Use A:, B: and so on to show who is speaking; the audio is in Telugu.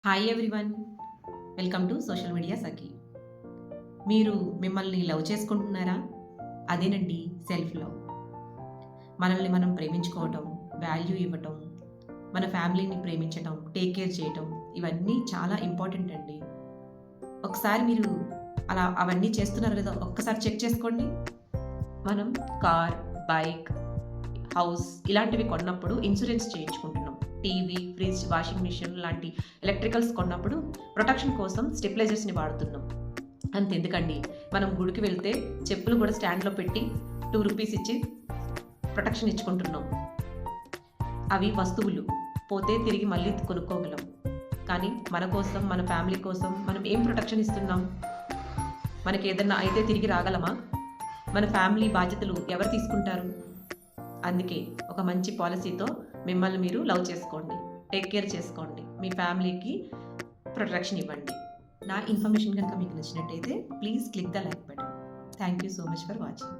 A: Hi everyone, welcome to social media Sakhi. మీరు మిమ్మల్ని లవ్ చేసుకుంటున్నారా? అదేనండి సెల్ఫ్ లవ్. మనల్ని మనం ప్రేమించుకోవటం, వాల్యూ ఇవ్వటం, మన ఫ్యామిలీని ప్రేమించటం, టేక్ కేర్ చేయటం, ఇవన్నీ చాలా ఇంపార్టెంట్ అండి. ఒకసారి మీరు అలా అవన్నీ చేస్తున్నారు లేదా ఒక్కసారి చెక్ చేసుకోండి. మనం కార్, బైక్, హౌస్ ఇలాంటివి కొన్నప్పుడు ఇన్సూరెన్స్ చేయించుకుంటున్నాం. టీవీ, ఫ్రిడ్జ్, వాషింగ్ మిషన్ లాంటి ఎలక్ట్రికల్స్ కొన్నప్పుడు ప్రొటెక్షన్ కోసం స్టెబిలైజర్స్ని వాడుతున్నాం. అంతెందుకండి, మనం గుడికి వెళ్తే చెప్పులు కూడా స్టాండ్లో పెట్టి ₹2 ఇచ్చి ప్రొటెక్షన్ ఇచ్చుకుంటున్నాం. అవి వస్తువులు, పోతే తిరిగి మళ్ళీ కొనుక్కోగలం. కానీ మన కోసం, మన ఫ్యామిలీ కోసం మనం ఏం ప్రొటెక్షన్ ఇస్తున్నాం? మనకి ఏదన్నా అయితే తిరిగి రాగలమా? మన ఫ్యామిలీ బాధ్యతలు ఎవరు తీసుకుంటారు? అందుకే ఒక మంచి పాలసీతో మిమ్మల్ని మీరు లవ్ చేసుకోండి, టేక్ కేర్ చేసుకోండి, మీ ఫ్యామిలీకి ప్రొటెక్షన్ ఇవ్వండి. నా ఇన్ఫర్మేషన్ కనుక మీకు నచ్చినట్టయితే please click the like button. Thank you so much for watching.